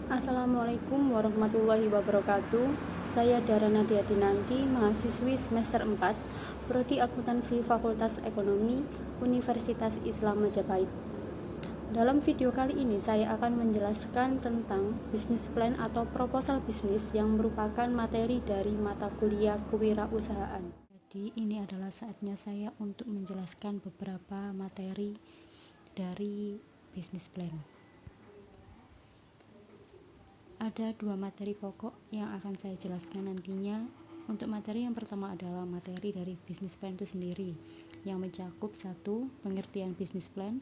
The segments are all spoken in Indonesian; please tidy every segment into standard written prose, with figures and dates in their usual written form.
Assalamualaikum warahmatullahi wabarakatuh. Saya Dara Nadia Dinanti, mahasiswi semester 4, Prodi Akuntansi Fakultas Ekonomi, Universitas Islam Majapahit. Dalam video kali ini saya akan menjelaskan tentang bisnis plan atau proposal bisnis yang merupakan materi dari mata kuliah kewirausahaan. Jadi ini adalah saatnya saya untuk menjelaskan beberapa materi dari bisnis plan. Ada dua materi pokok yang akan saya jelaskan nantinya. Untuk materi yang pertama adalah materi dari bisnis plan itu sendiri, yang mencakup satu, pengertian bisnis plan,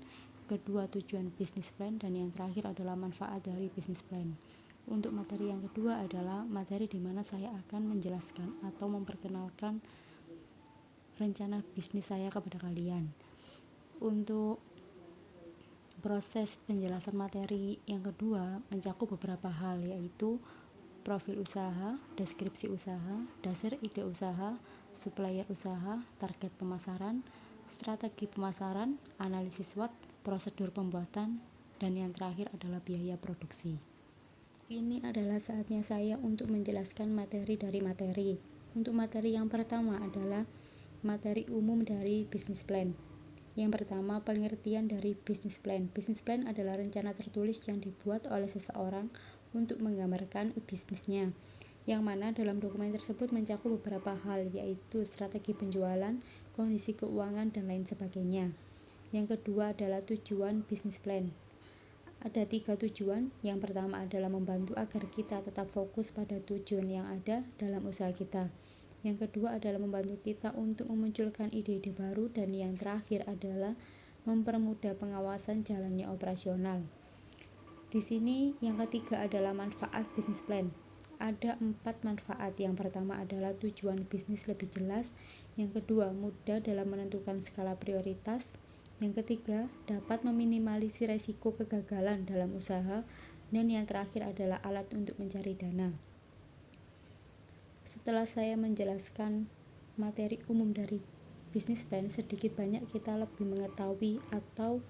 kedua, tujuan bisnis plan, dan yang terakhir adalah manfaat dari bisnis plan. Untuk materi yang kedua adalah materi di mana saya akan menjelaskan atau memperkenalkan rencana bisnis saya kepada kalian. Untuk proses penjelasan materi yang kedua mencakup beberapa hal, yaitu profil usaha, deskripsi usaha, dasar ide usaha, supplier usaha, target pemasaran, strategi pemasaran, analisis SWOT, prosedur pembuatan, dan yang terakhir adalah biaya produksi. Ini adalah saatnya saya untuk menjelaskan materi dari materi. Untuk materi yang pertama adalah materi umum dari bisnis plan. Yang pertama, pengertian dari bisnis plan. Bisnis plan adalah rencana tertulis yang dibuat oleh seseorang untuk menggambarkan bisnisnya, yang mana dalam dokumen tersebut mencakup beberapa hal, yaitu strategi penjualan, kondisi keuangan, dan lain sebagainya. Yang kedua adalah tujuan bisnis plan. Ada 3 tujuan. Yang pertama adalah membantu agar kita tetap fokus pada tujuan yang ada dalam usaha kita. Yang kedua adalah membantu kita untuk memunculkan ide-ide baru, dan yang terakhir adalah mempermudah pengawasan jalannya operasional. Di sini yang ketiga adalah manfaat bisnis plan. Ada 4 manfaat. Yang pertama adalah tujuan bisnis lebih jelas. Yang kedua, mudah dalam menentukan skala prioritas. Yang ketiga, dapat meminimalisir resiko kegagalan dalam usaha. Dan yang terakhir adalah alat untuk mencari dana. Setelah saya menjelaskan materi umum dari bisnis plan, sedikit banyak kita lebih mengetahui atau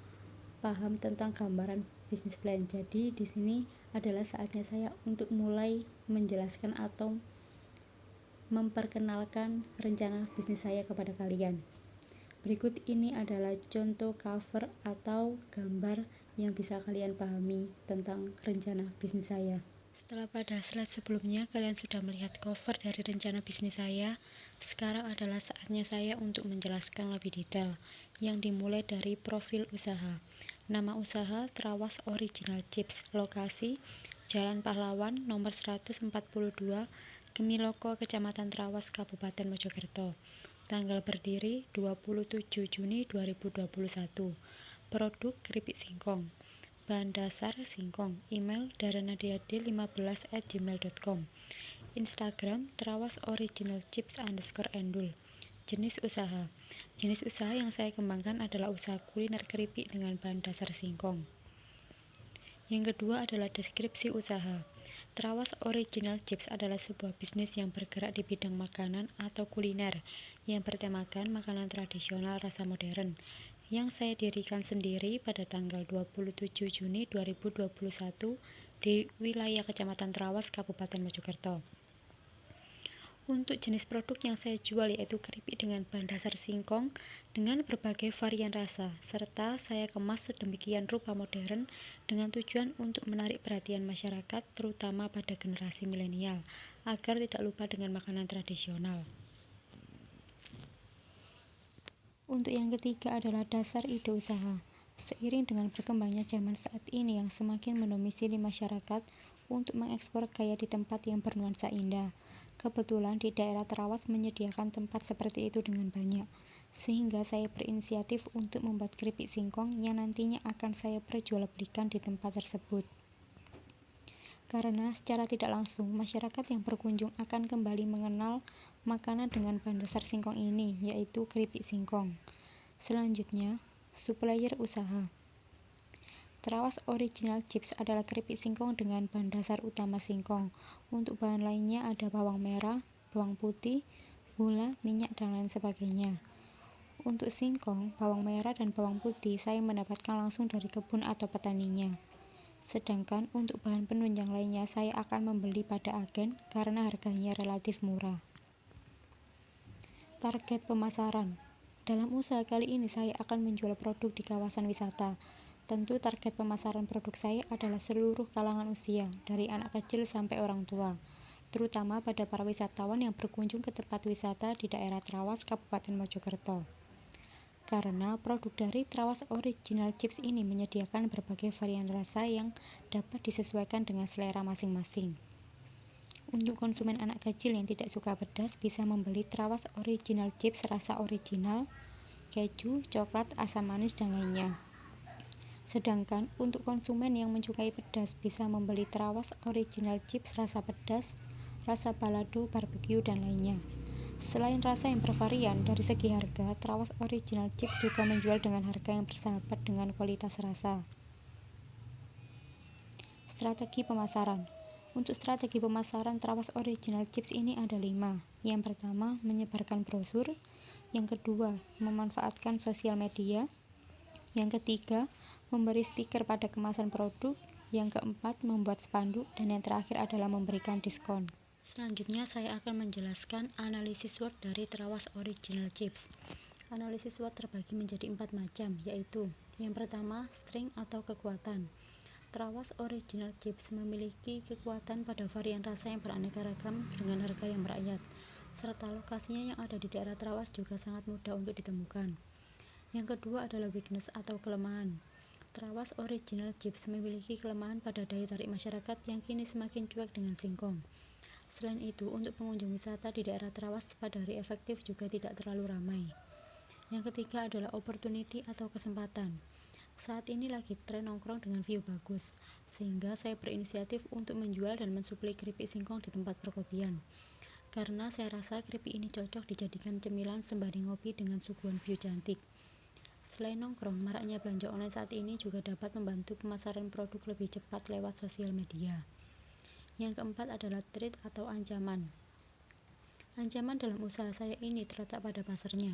paham tentang gambaran bisnis plan. Jadi di sini adalah saatnya saya untuk mulai menjelaskan atau memperkenalkan rencana bisnis saya kepada kalian. Berikut ini adalah contoh cover atau gambar yang bisa kalian pahami tentang rencana bisnis saya. Setelah pada slide sebelumnya kalian sudah melihat cover dari rencana bisnis saya, sekarang adalah saatnya saya untuk menjelaskan lebih detail, yang dimulai dari profil usaha. Nama usaha Trawas Original Chips, lokasi Jalan Pahlawan nomor 142, Gemiloko, Kecamatan Trawas, Kabupaten Mojokerto. Tanggal berdiri 27 Juni 2021. Produk keripik singkong. Bahan dasar singkong. Email daranadiade15@gmail.com. Instagram Trawas Original Chips _endul. Jenis usaha. Jenis usaha yang saya kembangkan adalah usaha kuliner keripik dengan bahan dasar singkong. Yang kedua adalah deskripsi usaha. Trawas Original Chips adalah sebuah bisnis yang bergerak di bidang makanan atau kuliner yang bertemakan makanan tradisional rasa modern, yang saya dirikan sendiri pada tanggal 27 Juni 2021 di wilayah Kecamatan Trawas, Kabupaten Mojokerto. Untuk jenis produk yang saya jual yaitu keripik dengan bahan dasar singkong dengan berbagai varian rasa, serta saya kemas sedemikian rupa modern dengan tujuan untuk menarik perhatian masyarakat, terutama pada generasi milenial, agar tidak lupa dengan makanan tradisional. Untuk yang ketiga adalah dasar ide usaha. Seiring dengan berkembangnya zaman saat ini yang semakin mendomisili masyarakat untuk mengekspor gaya di tempat yang bernuansa indah, kebetulan di daerah Trawas menyediakan tempat seperti itu dengan banyak, sehingga saya berinisiatif untuk membuat keripik singkong yang nantinya akan saya perjualbelikan di tempat tersebut. Karena secara tidak langsung masyarakat yang berkunjung akan kembali mengenal makanan dengan bahan dasar singkong ini, yaitu keripik singkong. Selanjutnya, supplier usaha. Trawas Original Chips adalah keripik singkong dengan bahan dasar utama singkong. Untuk bahan lainnya ada bawang merah, bawang putih, gula, minyak, dan lain sebagainya. Untuk singkong, bawang merah, dan bawang putih saya mendapatkan langsung dari kebun atau petaninya. Sedangkan untuk bahan penunjang lainnya saya akan membeli pada agen karena harganya relatif murah. Target pemasaran. Dalam usaha kali ini saya akan menjual produk di kawasan wisata. Tentu target pemasaran produk saya adalah seluruh kalangan usia, dari anak kecil sampai orang tua, terutama pada para wisatawan yang berkunjung ke tempat wisata di daerah Trawas, Kabupaten Mojokerto. Karena produk dari Trawas Original Chips ini menyediakan berbagai varian rasa yang dapat disesuaikan dengan selera masing-masing. Untuk konsumen anak kecil yang tidak suka pedas bisa membeli Trawas Original Chips rasa original, keju, coklat, asam manis, dan lainnya. Sedangkan untuk konsumen yang menyukai pedas bisa membeli Trawas Original Chips rasa pedas, rasa balado, barbecue, dan lainnya. Selain rasa yang bervarian, dari segi harga, Trawas Original Chips juga menjual dengan harga yang bersahabat dengan kualitas rasa. Strategi pemasaran. Untuk strategi pemasaran Trawas Original Chips ini ada 5. Yang pertama, menyebarkan brosur. Yang kedua, memanfaatkan sosial media. Yang ketiga, memberi stiker pada kemasan produk. Yang keempat, membuat spanduk. Dan yang terakhir adalah memberikan diskon. Selanjutnya saya akan menjelaskan analisis SWOT dari Trawas Original Chips. Analisis SWOT terbagi menjadi 4 macam, yaitu yang pertama, strength atau kekuatan. Trawas Original Chips memiliki kekuatan pada varian rasa yang beraneka ragam dengan harga yang merakyat, serta lokasinya yang ada di daerah Trawas juga sangat mudah untuk ditemukan. Yang kedua adalah weakness atau kelemahan. Trawas Original Chips memiliki kelemahan pada daya tarik masyarakat yang kini semakin cuek dengan singkong. Selain itu, untuk pengunjung wisata di daerah Trawas pada hari efektif juga tidak terlalu ramai. Yang ketiga adalah opportunity atau kesempatan. Saat ini lagi tren nongkrong dengan view bagus, sehingga saya berinisiatif untuk menjual dan mensuplai keripik singkong di tempat perkopian. Karena saya rasa keripik ini cocok dijadikan cemilan sembari ngopi dengan suguhan view cantik. Selain nongkrong, maraknya belanja online saat ini juga dapat membantu pemasaran produk lebih cepat lewat sosial media. Yang keempat adalah threat atau ancaman. Ancaman dalam usaha saya ini terletak pada pasarnya,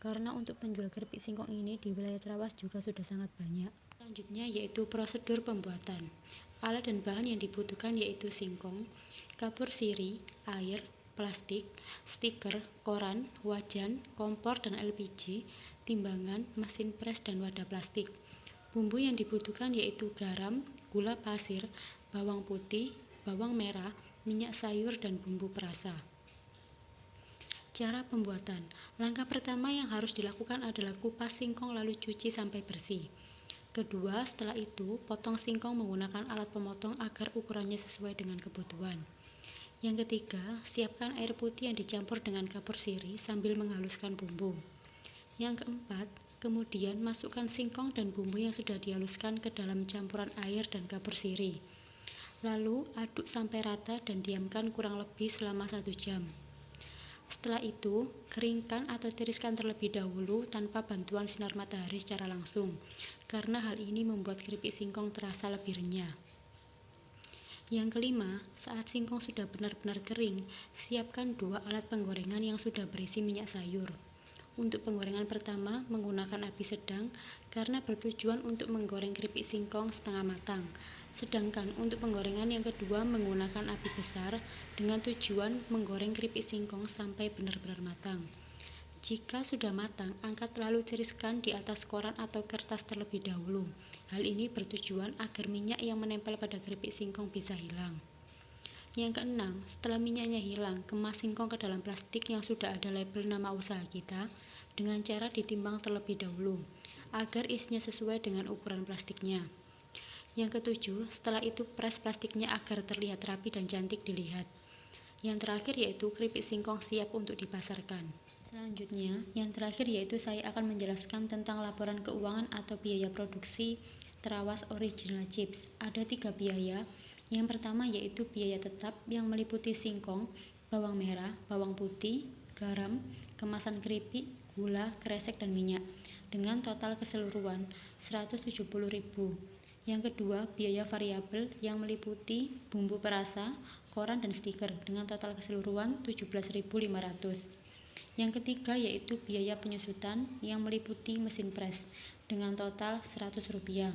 karena untuk penjual keripik singkong ini di wilayah Trawas juga sudah sangat banyak. Selanjutnya yaitu prosedur pembuatan. Alat dan bahan yang dibutuhkan yaitu singkong, kapur siri, air, plastik, stiker, koran, wajan, kompor dan LPG, timbangan, mesin pres, dan wadah plastik. Bumbu yang dibutuhkan yaitu garam, gula pasir, bawang putih, bawang merah, minyak sayur, dan bumbu perasa. Cara pembuatan. Langkah pertama yang harus dilakukan adalah kupas singkong lalu cuci sampai bersih. Kedua, setelah itu, potong singkong menggunakan alat pemotong agar ukurannya sesuai dengan kebutuhan. Yang ketiga, siapkan air putih yang dicampur dengan kapur siri sambil menghaluskan bumbu. Yang keempat, kemudian masukkan singkong dan bumbu yang sudah dihaluskan ke dalam campuran air dan kapur siri. Lalu aduk sampai rata dan diamkan kurang lebih selama 1 jam. Setelah itu, keringkan atau tiriskan terlebih dahulu tanpa bantuan sinar matahari secara langsung, karena hal ini membuat keripik singkong terasa lebih renyah. Yang kelima, saat singkong sudah benar-benar kering, siapkan 2 alat penggorengan yang sudah berisi minyak sayur. Untuk penggorengan pertama menggunakan api sedang karena bertujuan untuk menggoreng keripik singkong setengah matang. Sedangkan untuk penggorengan yang kedua menggunakan api besar dengan tujuan menggoreng keripik singkong sampai benar-benar matang. Jika sudah matang, angkat lalu tiriskan di atas koran atau kertas terlebih dahulu. Hal ini bertujuan agar minyak yang menempel pada keripik singkong bisa hilang. Yang keenam, setelah minyaknya hilang, kemas singkong ke dalam plastik yang sudah ada label nama usaha kita dengan cara ditimbang terlebih dahulu, agar isinya sesuai dengan ukuran plastiknya. Yang ketujuh, setelah itu pres plastiknya agar terlihat rapi dan cantik dilihat. Yang terakhir yaitu keripik singkong siap untuk dipasarkan. Selanjutnya, yang terakhir yaitu saya akan menjelaskan tentang laporan keuangan atau biaya produksi Trawas Original Chips. Ada 3 biaya. Yang pertama yaitu biaya tetap yang meliputi singkong, bawang merah, bawang putih, garam, kemasan keripik, gula, kresek, dan minyak dengan total keseluruhan 170.000. Yang kedua, biaya variabel yang meliputi bumbu perasa, koran, dan stiker dengan total keseluruhan 17.500. Yang ketiga yaitu biaya penyusutan yang meliputi mesin pres dengan total Rp100.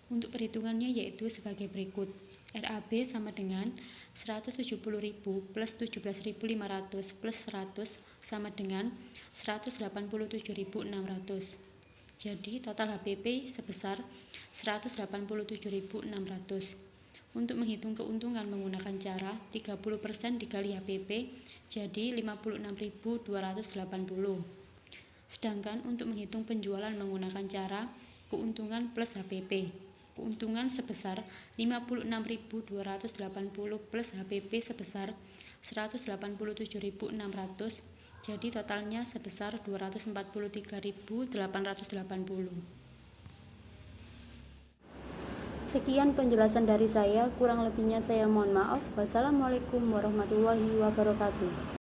Untuk perhitungannya yaitu sebagai berikut. RAB sama dengan 170.000 plus 17.500 plus 100 sama dengan 187.600. Jadi total HPP sebesar 187.600. Untuk menghitung keuntungan menggunakan cara 30% dikali HPP jadi 56.280. Sedangkan untuk menghitung penjualan menggunakan cara keuntungan plus HPP, keuntungan sebesar 56.280 plus HPP sebesar 187.600, jadi totalnya sebesar 243.880. Sekian penjelasan dari saya, kurang lebihnya saya mohon maaf. Wassalamualaikum warahmatullahi wabarakatuh.